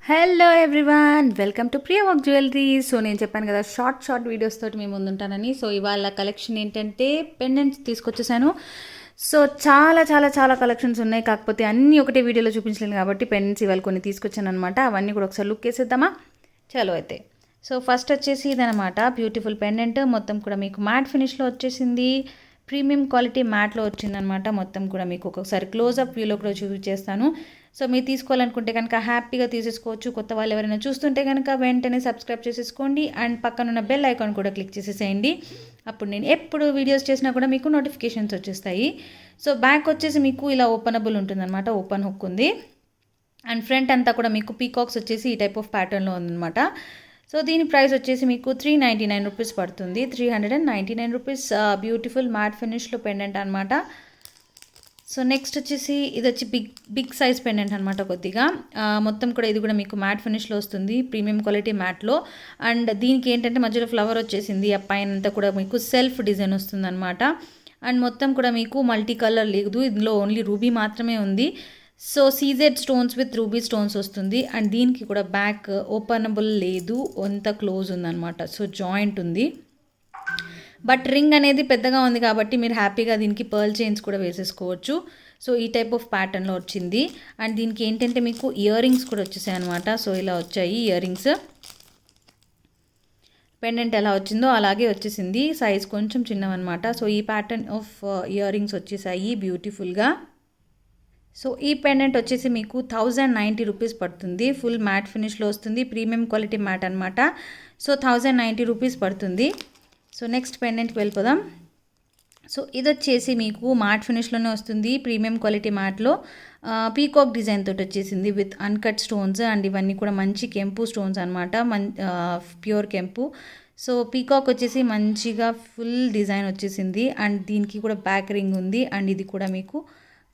Hello everyone, welcome to Priya work jewellery. So నేను చెప్పాను కదా షార్ట్ వీడియోస్ తోటి మేము ముందుంటానని. సో ఇవాళ కలెక్షన్ ఏంటంటే పెండెంట్స్ తీసుకొచ్చేసాను. సో చాలా కలెక్షన్స్ ఉన్నాయి, కాకపోతే అన్నీ ఒకటే వీడియోలో చూపించలేను కాబట్టి పెండెంట్స్ ఇవాళ కొన్ని తీసుకొచ్చాను అనమాట. అవన్నీ కూడా ఒకసారి లుక్ వేసేద్దామా? చలో అయితే. సో ఫస్ట్ వచ్చేసి ఇదనమాట బ్యూటిఫుల్ పెండెంట్. మొత్తం కూడా మీకు మ్యాట్ ఫినిష్లో వచ్చేసింది, ప్రీమియం క్వాలిటీ మ్యాట్లో వచ్చిందనమాట. మొత్తం కూడా మీకు ఒక్కొక్కసారి క్లోజ్అప్ వ్యూలో కూడా చూపించేస్తాను. సో మీరు తీసుకోవాలనుకుంటే కనుక హ్యాపీగా తీసేసుకోవచ్చు. కొత్త వాళ్ళు ఎవరైనా చూస్తుంటే కనుక వెంటనే సబ్స్క్రైబ్ చేసేసుకోండి అండ్ పక్కనున్న బెల్ ఐకాన్ కూడా క్లిక్ చేసేసేయండి. అప్పుడు నేను ఎప్పుడు వీడియోస్ చేసినా కూడా మీకు నోటిఫికేషన్స్ వచ్చేస్తాయి. సో బ్యాక్ వచ్చేసి మీకు ఇలా ఓపెనబుల్ ఉంటుందన్నమాట, ఓపెన్ హుక్ ఉంది. అండ్ ఫ్రంట్ అంతా కూడా మీకు పీకాక్స్ వచ్చేసి ఈ టైప్ ఆఫ్ ప్యాటర్న్లో ఉందన్నమాట. సో దీని ప్రైస్ వచ్చేసి మీకు 399 రూపీస్ పడుతుంది. 399 రూపీస్ బ్యూటిఫుల్ మ్యాట్ ఫినిష్లో పెండెంట్ అనమాట. సో నెక్స్ట్ వచ్చేసి ఇది వచ్చి బిగ్ సైజ్ పెండెంట్ అనమాట. కొద్దిగా మొత్తం కూడా ఇది కూడా మీకు మ్యాట్ ఫినిష్లో వస్తుంది, ప్రీమియం క్వాలిటీ మ్యాట్లో. అండ్ దీనికి ఏంటంటే మధ్యలో ఫ్లవర్ వచ్చేసింది, ఆ పైన అంతా కూడా మీకు సెల్ఫ్ డిజైన్ వస్తుంది అనమాట. అండ్ మొత్తం కూడా మీకు మల్టీ కలర్ లేదు, ఇందులో ఓన్లీ రూబీ మాత్రమే ఉంది. So CZ stones with ruby stones వస్తుంది. అండ్ దీనికి కూడా బ్యాక్ ఓపెనబుల్ లేదు, అంత క్లోజ్ ఉందన్నమాట. సో జాయింట్ ఉంది, బట్ రింగ్ అనేది పెద్దగా ఉంది కాబట్టి మీరు హ్యాపీగా దీనికి పర్ల్ చైన్స్ కూడా వేసేసుకోవచ్చు. సో ఈ టైప్ ఆఫ్ ప్యాటర్న్లో వచ్చింది. అండ్ దీనికి ఏంటంటే మీకు ఇయర్ రింగ్స్ కూడా వచ్చేసాయి అనమాట. సో ఇలా వచ్చాయి ఇయర్ రింగ్స్. పెండెంట్ ఎలా వచ్చిందో అలాగే వచ్చేసింది, సైజ్ కొంచెం చిన్నవన్నమాట. సో ఈ ప్యాటర్న్ ఆఫ్ ఇయర్ రింగ్స్ వచ్చేసాయి బ్యూటిఫుల్గా. సో ఈ పెండెంట్ వచ్చేసి మీకు 1090 రూపీస్ పడుతుంది. ఫుల్ మ్యాట్ ఫినిష్లో వస్తుంది, ప్రీమియం క్వాలిటీ మ్యాట్ అనమాట. సో 1090 రూపీస్ పడుతుంది. సో నెక్స్ట్ పెండెంట్కి వెళ్ళిపోదాం. సో ఇది వచ్చేసి మీకు మ్యాట్ ఫినిష్లోనే వస్తుంది, ప్రీమియం క్వాలిటీ మ్యాట్లో పీకాక్ డిజైన్ తోటి వచ్చేసింది విత్ అన్కట్ స్టోన్స్. అండ్ ఇవన్నీ కూడా మంచి కెంపు స్టోన్స్ అనమాట, ప్యూర్ కెంపు. సో పీకాక్ వచ్చేసి మంచిగా ఫుల్ డిజైన్ వచ్చేసింది. అండ్ దీనికి కూడా బ్యాక్ రింగ్ ఉంది. అండ్ ఇది కూడా మీకు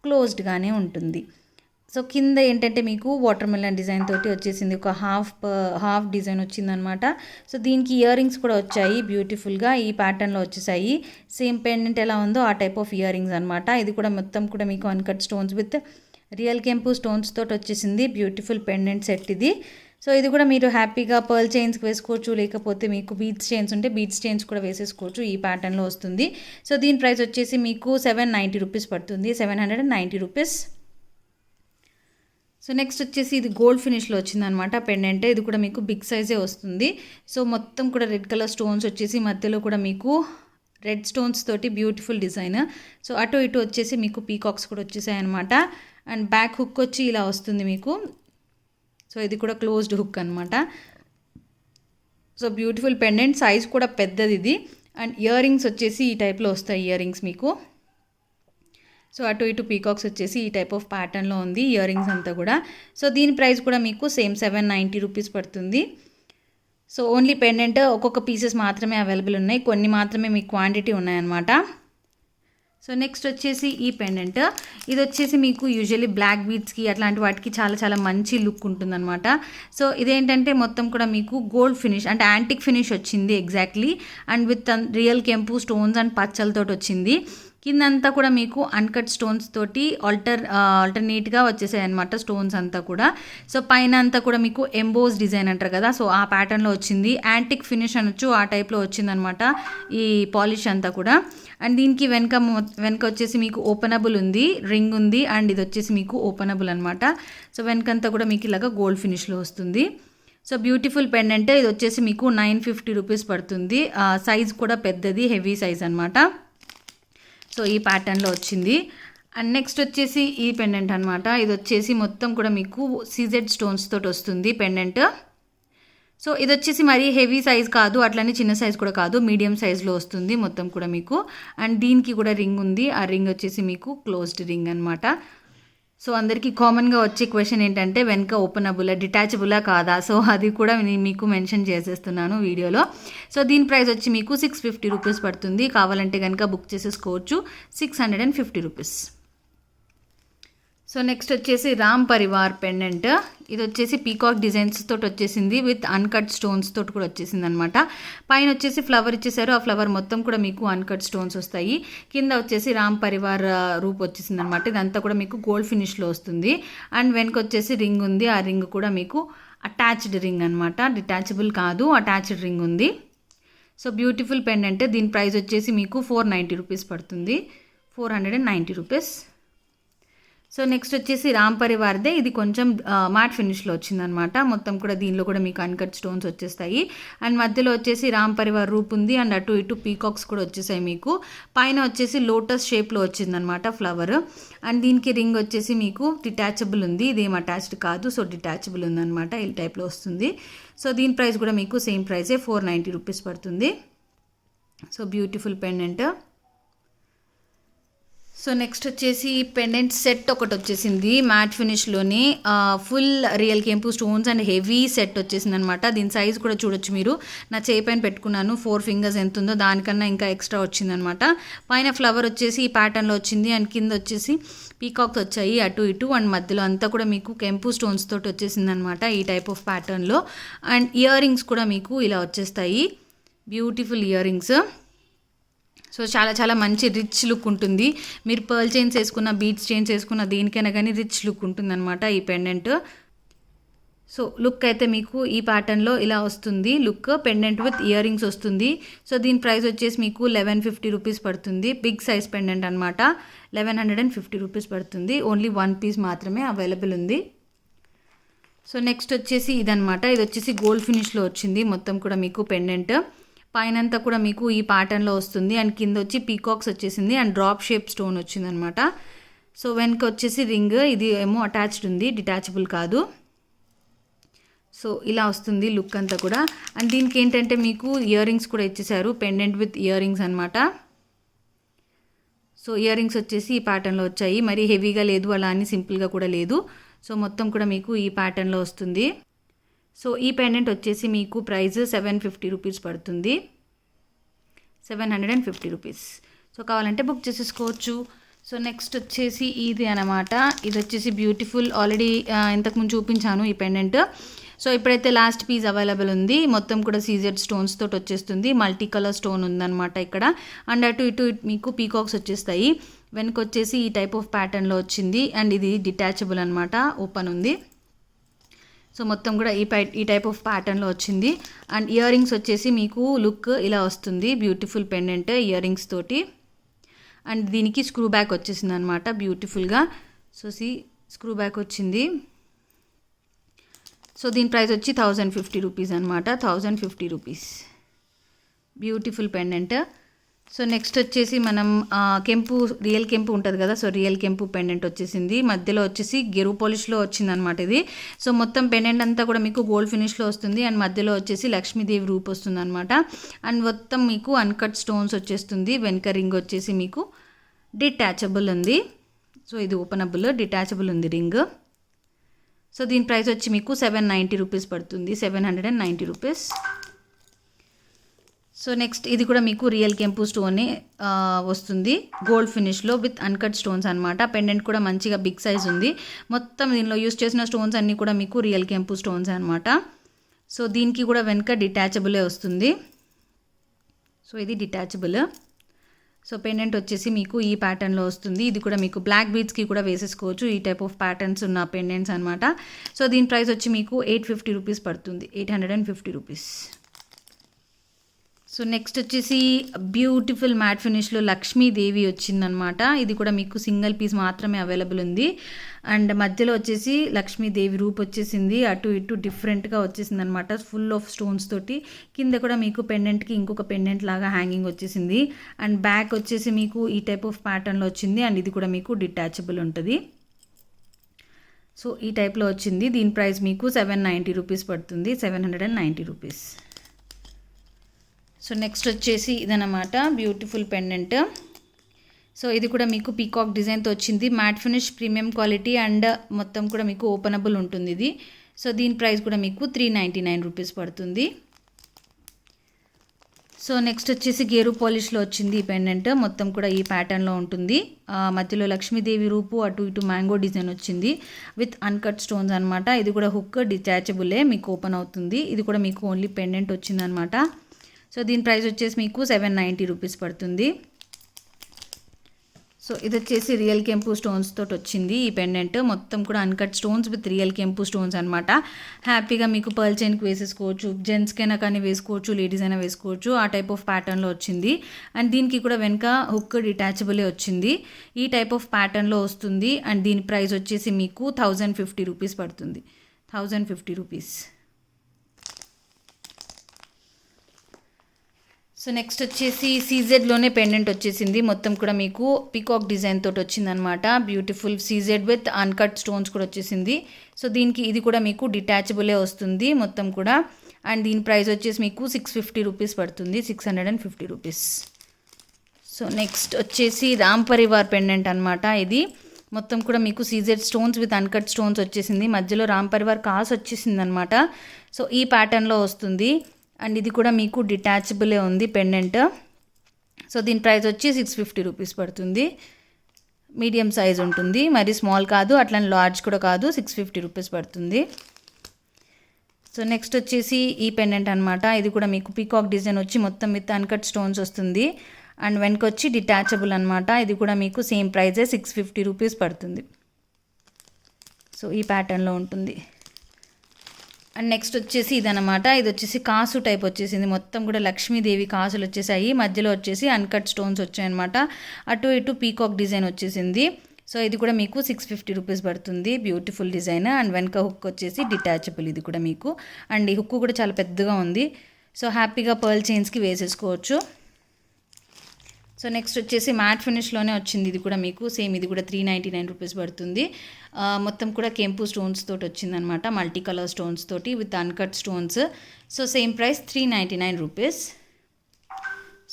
క్లోజ్డ్గానే ఉంటుంది. సో కింద ఏంటంటే మీకు వాటర్ మెలన్ డిజైన్ తోటి వచ్చేసింది, ఒక హాఫ్ డిజైన్ వచ్చిందనమాట. సో దీనికి ఇయర్ రింగ్స్ కూడా వచ్చాయి బ్యూటిఫుల్గా, ఈ ప్యాటర్న్లో వచ్చేసాయి. సేమ్ పెండెంట్ ఎలా ఉందో ఆ టైప్ ఆఫ్ ఇయర్ రింగ్స్ అనమాట. ఇది కూడా మొత్తం కూడా మీకు అన్కట్ స్టోన్స్ విత్ రియల్ కెంపు స్టోన్స్ తోటి వచ్చేసింది, బ్యూటిఫుల్ పెండెంట్ సెట్ ఇది. సో ఇది కూడా మీరు హ్యాపీగా పర్ల్ చైన్స్కి వేసుకోవచ్చు, లేకపోతే మీకు బీడ్స్ చైన్స్ ఉంటే బీడ్స్ చైన్స్ కూడా వేసేసుకోవచ్చు. ఈ ప్యాటర్న్లో వస్తుంది. సో దీని ప్రైస్ వచ్చేసి మీకు 790 రూపీస్ పడుతుంది, 790 రూపీస్. సో నెక్స్ట్ వచ్చేసి ఇది గోల్డ్ ఫినిష్లో వచ్చిందనమాట పెండెంట్. ఇది కూడా మీకు బిగ్ సైజే వస్తుంది. సో మొత్తం కూడా రెడ్ కలర్ స్టోన్స్ వచ్చేసి మధ్యలో కూడా మీకు రెడ్ స్టోన్స్ తోటి బ్యూటిఫుల్ డిజైన్. సో అటు ఇటు వచ్చేసి మీకు పీకాక్స్ కూడా వచ్చేసాయి అనమాట. అండ్ బ్యాక్ హుక్ వచ్చి ఇలా వస్తుంది మీకు. సో ఇది కూడా క్లోజ్డ్ హుక్ అనమాట. సో బ్యూటిఫుల్ పెండెంట్, సైజ్ కూడా పెద్దది ఇది. అండ్ ఇయర్ రింగ్స్ వచ్చేసి ఈ టైప్లో వస్తాయి ఇయర్ రింగ్స్ మీకు. సో అటు ఇటు పీకాక్స్ వచ్చేసి ఈ టైప్ ఆఫ్ ప్యాటర్న్లో ఉంది ఇయర్ రింగ్స్ అంతా కూడా. సో దీని ప్రైస్ కూడా మీకు సేమ్ 790 రూపీస్ పడుతుంది. సో ఓన్లీ పెండెంట్ ఒక్కొక్క పీసెస్ మాత్రమే అవైలబుల్ ఉన్నాయి, కొన్ని మాత్రమే మీకు క్వాంటిటీ ఉన్నాయన్నమాట. సో నెక్స్ట్ వచ్చేసి ఈ పెండెంట్. ఇది వచ్చేసి మీకు యూజువల్లీ బ్లాక్ బీడ్స్కి అట్లాంటి వాటికి చాలా మంచి లుక్ ఉంటుందన్నమాట. సో ఇదేంటంటే మొత్తం కూడా మీకు గోల్డ్ ఫినిష్ అంటే యాంటిక్ ఫినిష్ వచ్చింది ఎగ్జాక్ట్లీ. అండ్ విత్ రియల్ కెంపు స్టోన్స్ అండ్ పచ్చలతోటి వచ్చింది. కిందంతా కూడా మీకు అన్కట్ స్టోన్స్ తోటి ఆల్టర్నేట్గా వచ్చేసాయి అనమాట స్టోన్స్ అంతా కూడా. సో పైన అంతా కూడా మీకు ఎంబోస్ డిజైన్ అంటారు కదా, సో ఆ ప్యాటర్న్లో వచ్చింది. యాంటిక్ ఫినిష్ అనొచ్చు, ఆ టైప్లో వచ్చిందనమాట ఈ పాలిష్ అంతా కూడా. అండ్ దీనికి వెనక వచ్చేసి మీకు ఓపెనబుల్ ఉంది, రింగ్ ఉంది. అండ్ ఇది వచ్చేసి మీకు ఓపెనబుల్ అనమాట. సో వెనకంతా కూడా మీకు ఇలాగా గోల్డ్ ఫినిష్లో వస్తుంది. So beautiful pendant. ఇది వచ్చేసి మీకు 950 రూపీస్ పడుతుంది. సైజ్ కూడా పెద్దది, హెవీ సైజ్ అనమాట. సో ఈ ప్యాటర్న్లో వచ్చింది. అండ్ నెక్స్ట్ వచ్చేసి ఈ పెండెంట్ అనమాట. ఇది వచ్చేసి మొత్తం కూడా మీకు సీజెడ్ స్టోన్స్ తోటి వస్తుంది పెండెంట్. సో ఇది వచ్చేసి మరీ హెవీ సైజ్ కాదు, అట్లనే చిన్న సైజ్ కూడా కాదు, మీడియం సైజ్లో వస్తుంది మొత్తం కూడా మీకు. అండ్ దీనికి కూడా రింగ్ ఉంది, ఆ రింగ్ వచ్చేసి మీకు క్లోజ్డ్ రింగ్ అనమాట. సో అందరికీ కామన్గా వచ్చే క్వశ్చన్ ఏంటంటే వెనక ఓపెనబుల్ డిటాచబులా కాదా? సో అది కూడా నేను మీకు మెన్షన్ చేసేస్తున్నాను వీడియోలో. సో దీని ప్రైస్ వచ్చి మీకు 650 రూపీస్ పడుతుంది. కావాలంటే కనుక బుక్ చేసేసుకోవచ్చు, 650 రూపీస్. సో సో నెక్స్ట్ వచ్చేసి రామ్ పరివార్ పెండెంట్. ఇది వచ్చేసి పీకాక్ డిజైన్స్ తోటి వచ్చేసింది విత్ అన్కట్ స్టోన్స్ తోటి కూడా వచ్చేసింది అనమాట. పైన వచ్చేసి ఫ్లవర్ ఇచ్చేసారు, ఆ ఫ్లవర్ మొత్తం కూడా మీకు అన్కట్ స్టోన్స్ వస్తాయి. కింద వచ్చేసి రామ్ పరివార్ రూప్ వచ్చేసింది అనమాట. ఇదంతా కూడా మీకు గోల్డ్ ఫినిష్లో వస్తుంది. అండ్ వెనక వచ్చేసి రింగ్ ఉంది, ఆ రింగ్ కూడా మీకు అటాచ్డ్ రింగ్ అనమాట, డిటాచబుల్ కాదు, అటాచ్డ్ రింగ్ ఉంది. So beautiful pendant. దీని ప్రైస్ వచ్చేసి మీకు 490 రూపీస్ పడుతుంది, 490 రూపీస్. సో నెక్స్ట్ వచ్చేసి రామ్ పరివార్దే. ఇది కొంచెం మ్యాట్ ఫినిష్లో వచ్చిందనమాట. మొత్తం కూడా దీనిలో కూడా మీకు అన్కట్ స్టోన్స్ వచ్చేస్తాయి. అండ్ మధ్యలో వచ్చేసి రామ్ పరివార్ రూప్ ఉంది. అండ్ అటు ఇటు పీకాక్స్ కూడా వచ్చేసాయి మీకు. పైన వచ్చేసి లోటస్ షేప్లో వచ్చిందనమాట ఫ్లవర్. అండ్ దీనికి రింగ్ వచ్చేసి మీకు డిటాచబుల్ ఉంది, ఇదేం అటాచ్డ్ కాదు, సో డిటాచబుల్ ఉందనమాట, ఈ టైప్లో వస్తుంది. సో దీని ప్రైస్ కూడా మీకు సేమ్ ప్రైసే, 490 రూపీస్ పడుతుంది. So beautiful pendant. So next వచ్చేసి పెండెంట్ సెట్ ఒకటి వచ్చేసింది మ్యాట్ ఫినిష్లోని, ఫుల్ రియల్ కెంపు స్టోన్స్ అండ్ హెవీ సెట్ వచ్చేసింది అనమాట. దీని సైజ్ కూడా చూడొచ్చు మీరు, నా చేయి పైన పెట్టుకున్నాను, 4 ఫింగర్స్ ఎంత ఉందో దానికన్నా ఇంకా ఎక్స్ట్రా వచ్చిందనమాట. పైన ఫ్లవర్ వచ్చేసి ఈ ప్యాటర్న్లో వచ్చింది. అండ్ కింద వచ్చేసి పీకాక్స్ వచ్చాయి అటు ఇటు. అండ్ మధ్యలో అంతా కూడా మీకు కెంపు స్టోన్స్ తోటి వచ్చేసింది అనమాట, ఈ టైప్ ఆఫ్ ప్యాటర్న్లో. అండ్ ఇయర్ రింగ్స్ కూడా మీకు ఇలా వచ్చేస్తాయి, బ్యూటిఫుల్ ఇయర్ రింగ్స్. సో చాలా చాలా మంచి రిచ్ లుక్ ఉంటుంది. మీరు పర్ల్ చైన్స్ వేసుకున్న, బీడ్స్ చైన్స్ వేసుకున్న, దేనికైనా కానీ రిచ్ లుక్ ఉంటుందన్నమాట ఈ పెండెంట్. సో లుక్ అయితే మీకు ఈ ప్యాటర్న్లో ఇలా వస్తుంది look. Pendant with ear rings వస్తుంది. సో దీని ప్రైస్ వచ్చేసి మీకు 1150 రూపీస్ పడుతుంది. బిగ్ సైజ్ పెండెంట్ అనమాట, 1150 రూపీస్ పడుతుంది. ఓన్లీ 1 పీస్ మాత్రమే అవైలబుల్ ఉంది. సో నెక్స్ట్ వచ్చేసి ఇదనమాట. ఇది వచ్చేసి గోల్డ్ ఫినిష్లో వచ్చింది మొత్తం కూడా మీకు పెండెంట్. పైనంతా కూడా మీకు ఈ ప్యాటర్న్లో వస్తుంది. అండ్ కింద వచ్చి పీకాక్స్ వచ్చేసింది అండ్ డ్రాప్ షేప్ స్టోన్ వచ్చింది అనమాట. సో వెనక వచ్చేసి రింగ్, ఇది ఏమో అటాచ్డ్ ఉంది, డిటాచబుల్ కాదు. సో ఇలా వస్తుంది లుక్ అంతా కూడా. అండ్ దీనికి ఏంటంటే మీకు ఇయర్ రింగ్స్ కూడా ఇచ్చేసారు, పెండెంట్ విత్ ఇయర్ రింగ్స్ అనమాట. సో ఇయర్ రింగ్స్ వచ్చేసి ఈ ప్యాటర్న్లో వచ్చాయి, మరి హెవీగా లేదు, అలా అని సింపుల్గా కూడా లేదు. సో మొత్తం కూడా మీకు ఈ ప్యాటర్న్లో వస్తుంది. సో ఈ పెండెంట్ వచ్చేసి మీకు ప్రైస్ 750 రూపీస్ పడుతుంది, 750 రూపీస్. సో కావాలంటే బుక్ చేసేసుకోవచ్చు. సో నెక్స్ట్ వచ్చేసి ఇది అనమాట. ఇది వచ్చేసి బ్యూటిఫుల్, ఆల్రెడీ ఇంతకుముందు చూపించాను ఈ పెండెంట్. సో ఇప్పుడైతే లాస్ట్ పీస్ అవైలబుల్ ఉంది. మొత్తం కూడా సీజెడ్ స్టోన్స్ తోటి వచ్చేస్తుంది, మల్టీ కలర్ స్టోన్ ఉందన్నమాట ఇక్కడ. అండ్ అటు ఇటు మీకు పీకాక్స్ వచ్చేస్తాయి. వెనక వచ్చేసి ఈ టైప్ ఆఫ్ ప్యాటర్న్లో వచ్చింది. అండ్ ఇది డిటాచబుల్ అనమాట, ఓపెన్ ఉంది. సో మొత్తం కూడా ఈ టైప్ ఆఫ్ ప్యాటర్న్లో వచ్చింది. అండ్ ఇయర్ రింగ్స్ వచ్చేసి మీకు లుక్ ఇలా వస్తుంది, బ్యూటిఫుల్ పెండెంట్ ఇయర్ రింగ్స్ తోటి. అండ్ దీనికి స్క్రూ బ్యాక్ వచ్చేసింది అనమాట బ్యూటిఫుల్గా. సో స్క్రూ బ్యాక్ వచ్చింది. సో దీని ప్రైస్ వచ్చి 1050 రూపీస్ అనమాట, 1050 rupees. Beautiful pendant. So next వచ్చేసి మనం కెంపు, రియల్ కెంపు ఉంటుంది కదా, సో రియల్ కెంపు పెండెంట్ వచ్చేసింది. మధ్యలో వచ్చేసి గెరు పాలిష్లో వచ్చింది అనమాట ఇది. సో మొత్తం పెండెంట్ అంతా కూడా మీకు గోల్డ్ ఫినిష్లో వస్తుంది. అండ్ మధ్యలో వచ్చేసి లక్ష్మీదేవి రూప్ వస్తుంది అనమాట. అండ్ మొత్తం మీకు అన్కట్ స్టోన్స్ వచ్చేస్తుంది. వెనక రింగ్ వచ్చేసి మీకు డిటాచబుల్ ఉంది. సో ఇది ఓపెనబుల్, డిటాచబుల్ ఉంది రింగ్. సో దీని ప్రైస్ వచ్చి మీకు 790 రూపీస్ పడుతుంది, 790 రూపీస్. సో నెక్స్ట్ ఇది కూడా మీకు రియల్ కెంపు స్టోనే వస్తుంది, గోల్డ్ ఫినిష్లో విత్ అన్కట్ స్టోన్స్ అనమాట. పెండెంట్ కూడా మంచిగా బిగ్ సైజ్ ఉంది. మొత్తం దీనిలో యూస్ చేసిన స్టోన్స్ అన్నీ కూడా మీకు రియల్ కెంపు స్టోన్స్ అనమాట. సో దీనికి కూడా వెనక డిటాచబులే వస్తుంది. సో ఇది డిటాచబుల్. సో పెండెంట్ వచ్చేసి మీకు ఈ ప్యాటర్న్లో వస్తుంది. ఇది కూడా మీకు బ్లాక్ బీడ్స్కి కూడా వేసేసుకోవచ్చు, ఈ టైప్ ఆఫ్ ప్యాటర్న్స్ ఉన్న పెండెంట్స్ అనమాట. సో దీని ప్రైస్ వచ్చి మీకు 850 రూపీస్ పడుతుంది, 850 రూపీస్. సో నెక్స్ట్ వచ్చేసి బ్యూటిఫుల్ మ్యాట్ ఫినిష్లో లక్ష్మీదేవి వచ్చిందనమాట. ఇది కూడా మీకు సింగిల్ పీస్ మాత్రమే అవైలబుల్ ఉంది. అండ్ మధ్యలో వచ్చేసి లక్ష్మీదేవి రూప్ వచ్చేసింది, అటు ఇటు డిఫరెంట్గా వచ్చేసింది అనమాట, ఫుల్ ఆఫ్ స్టోన్స్ తోటి. కింద కూడా మీకు పెండెంట్కి ఇంకొక పెండెంట్ లాగా హ్యాంగింగ్ వచ్చేసింది. అండ్ బ్యాక్ వచ్చేసి మీకు ఈ టైప్ ఆఫ్ ప్యాటర్న్లో వచ్చింది. అండ్ ఇది కూడా మీకు డిటాచబుల్ ఉంటుంది. సో ఈ టైప్లో వచ్చింది. దీని ప్రైస్ మీకు 790 రూపీస్ పడుతుంది, 790 రూపీస్. సో నెక్స్ట్ వచ్చేసి ఇదన్నమాట బ్యూటిఫుల్ పెండెంట్. సో ఇది కూడా మీకు పీకాక్ డిజైన్తో వచ్చింది, matte finish, premium quality and మొత్తం కూడా మీకు ఓపెనబుల్ ఉంటుంది ఇది. సో దీని ప్రైస్ కూడా మీకు 399 రూపీస్ పడుతుంది. సో నెక్స్ట్ వచ్చేసి గేరు పాలిష్లో వచ్చింది ఈ పెండెంట్. మొత్తం కూడా ఈ ప్యాటర్న్లో ఉంటుంది. మధ్యలో లక్ష్మీదేవి రూపు, అటు ఇటు మ్యాంగో డిజైన్ వచ్చింది విత్ అన్కట్ స్టోన్స్ అనమాట. ఇది కూడా హుక్ డిటాచబులే, మీకు ఓపెన్ అవుతుంది. ఇది కూడా మీకు ఓన్లీ పెండెంట్ వచ్చిందనమాట. సో దీని ప్రైస్ వచ్చేసి మీకు 790 రూపీస్ పడుతుంది. సో ఇది వచ్చేసి రియల్ కెంపు స్టోన్స్ తోటి వచ్చింది ఈ పెండెంట్. మొత్తం కూడా అన్కట్ స్టోన్స్ విత్ రియల్ కెంపు స్టోన్స్ అనమాట. హ్యాపీగా మీకు పర్ల్ చైన్కి వేసేసుకోవచ్చు, జెంట్స్కైనా కానీ వేసుకోవచ్చు, లేడీస్ అయినా వేసుకోవచ్చు. ఆ టైప్ ఆఫ్ ప్యాటర్న్లో వచ్చింది. అండ్ దీనికి కూడా వెనక హుక్ డిటాచబులే వచ్చింది. ఈ టైప్ ఆఫ్ ప్యాటర్న్లో వస్తుంది. అండ్ దీని ప్రైస్ వచ్చేసి మీకు 1050 రూపీస్ పడుతుంది. 1050 రూపీస్. సో నెక్స్ట్ వచ్చేసి సీజెడ్లోనే పెండెంట్ వచ్చేసింది. మొత్తం కూడా మీకు పీకాక్ డిజైన్ తోటి వచ్చిందనమాట. Beautiful CZ with uncut stones కూడా వచ్చేసింది. సో దీనికి ఇది కూడా మీకు డిటాచబులే వస్తుంది మొత్తం కూడా. అండ్ దీని ప్రైస్ వచ్చేసి మీకు 650 రూపీస్ పడుతుంది. 650 రూపీస్. సో నెక్స్ట్ వచ్చేసి రామ్ పరివార్ పెండెంట్ అనమాట. ఇది మొత్తం కూడా మీకు CZ stones with uncut stones వచ్చేసింది. మధ్యలో రామ్ పరివార్ కాస్ వచ్చేసింది అనమాట. సో ఈ ప్యాటర్న్లో వస్తుంది. అండ్ ఇది కూడా మీకు డిటాచబులే ఉంది పెండెంట్. సో దీని ప్రైస్ వచ్చి 650 రూపీస్ పడుతుంది. మీడియం సైజ్ ఉంటుంది, మరి స్మాల్ కాదు, అట్లా లార్జ్ కూడా కాదు. 650 రూపీస్ పడుతుంది. సో నెక్స్ట్ వచ్చేసి ఈ పెండెంట్ అనమాట. ఇది కూడా మీకు పీకాక్ డిజైన్ వచ్చి మొత్తం విత్ అన్కట్ స్టోన్స్ వస్తుంది. అండ్ వెనక వచ్చి డిటాచబుల్ అనమాట. ఇది కూడా మీకు సేమ్ ప్రైజే 650 రూపీస్ పడుతుంది. సో ఈ ప్యాటర్న్లో ఉంటుంది. అండ్ నెక్స్ట్ వచ్చేసి ఇదనమాట. ఇది వచ్చేసి కాసు టైప్ వచ్చేసింది. మొత్తం కూడా లక్ష్మీదేవి కాసులు వచ్చేసాయి. మధ్యలో వచ్చేసి అన్కట్ స్టోన్స్ వచ్చాయన్నమాట. అటు ఇటు పీకాక్ డిజైన్ వచ్చేసింది. సో ఇది కూడా మీకు 650 రూపీస్ పడుతుంది. Beautiful design. అండ్ వెనక హుక్ వచ్చేసి డిటాచబుల్ ఇది కూడా మీకు. అండ్ ఈ హుక్ కూడా చాలా పెద్దగా ఉంది. సో హ్యాపీగా పర్ల్ చైన్స్కి వేసేసుకోవచ్చు. సో నెక్స్ట్ వచ్చేసి మ్యాట్ ఫినిష్లోనే వచ్చింది. ఇది కూడా మీకు సేమ్, ఇది కూడా 399 రూపీస్ పడుతుంది. మొత్తం కూడా కెంపు స్టోన్స్ తోటి వచ్చిందనమాట. మల్టీ కలర్ స్టోన్స్ తోటి with uncut stones. So same price 399 rupees.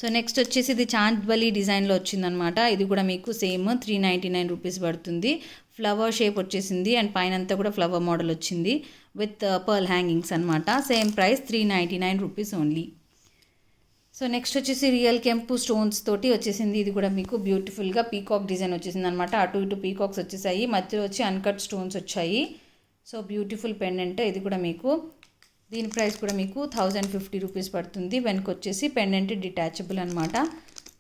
So next వచ్చేసి ఇది చాంద్బలి డిజైన్లో వచ్చిందనమాట. ఇది కూడా మీకు సేమ్ 399 రూపీస్ పడుతుంది. ఫ్లవర్ షేప్ వచ్చేసింది. అండ్ పైన అంతా కూడా ఫ్లవర్ మోడల్ వచ్చింది విత్ పర్ల్ హ్యాంగింగ్స్ అనమాట. Same price 399 rupees only. So next వచ్చేసి రియల్ కెంపు స్టోన్స్ తోటి వచ్చేసింది. ఇది కూడా మీకు బ్యూటిఫుల్గా పీకాక్ డిజైన్ వచ్చేసింది అనమాట. అటు ఇటు పీకాక్స్ వచ్చేసాయి, మధ్యలో వచ్చి అన్కట్ స్టోన్స్ వచ్చాయి. So beautiful pendant. ఇది కూడా మీకు దీని ప్రైస్ కూడా మీకు 1050 రూపీస్ పడుతుంది. వెనక వచ్చేసి పెండెంట్ డిటాచబుల్ అనమాట.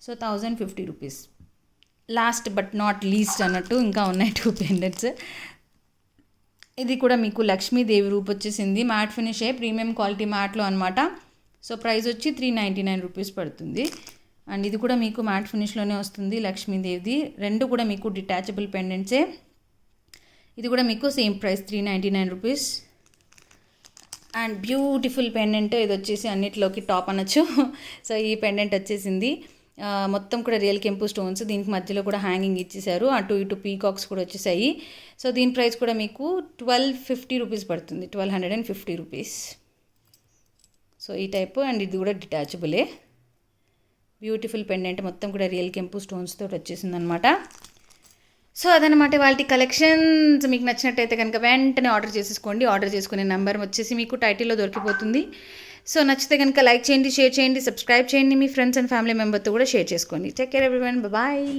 So 1050 rupees. Last but not least అన్నట్టు ఇంకా ఉన్నాయి 2 పెండెంట్స్. ఇది కూడా మీకు లక్ష్మీదేవి రూపు వచ్చేసింది. మ్యాట్ ఫినిషే, ప్రీమియం క్వాలిటీ మ్యాట్లో అనమాట. సో ప్రైస్ వచ్చి 399 రూపీస్ పడుతుంది. అండ్ ఇది కూడా మీకు మ్యాట్ ఫినిష్లోనే వస్తుంది లక్ష్మీదేవిది. రెండు కూడా మీకు డిటాచబుల్ పెండెంట్సే. ఇది కూడా మీకు same price 399 rupees. And beautiful pendant. ఇది వచ్చేసి అన్నిటిలోకి టాప్ అనొచ్చు. సో ఈ పెండెంట్ వచ్చేసింది. మొత్తం కూడా రియల్ కెంపు స్టోన్స్. దీనికి మధ్యలో కూడా హ్యాంగింగ్ ఇచ్చేసారు. అటు ఇటు పీకాక్స్ కూడా వచ్చేసాయి. సో దీని ప్రైస్ కూడా మీకు 1250 రూపీస్ పడుతుంది. 1250 రూపీస్. సో ఈ టైపు. అండ్ ఇది కూడా డిటాచబులే. Beautiful pendant. మొత్తం కూడా రియల్ కెంపు స్టోన్స్ తోటి వచ్చేసింది అనమాట. సో అదనమాట వాళ్ళ కలెక్షన్స్. మీకు నచ్చినట్టయితే కనుక వెంటనే ఆర్డర్ చేసేసుకోండి. ఆర్డర్ చేసుకునే నెంబర్ వచ్చేసి మీకు టైటిల్లో దొరికిపోతుంది. సో నచ్చితే కనుక లైక్ చేయండి, షేర్ చేయండి, సబ్స్క్రైబ్ చేయండి. మీ ఫ్రెండ్స్ అండ్ ఫ్యామిలీ మెంబర్తో కూడా షేర్ చేసుకోండి. Take care everyone. బాయ్.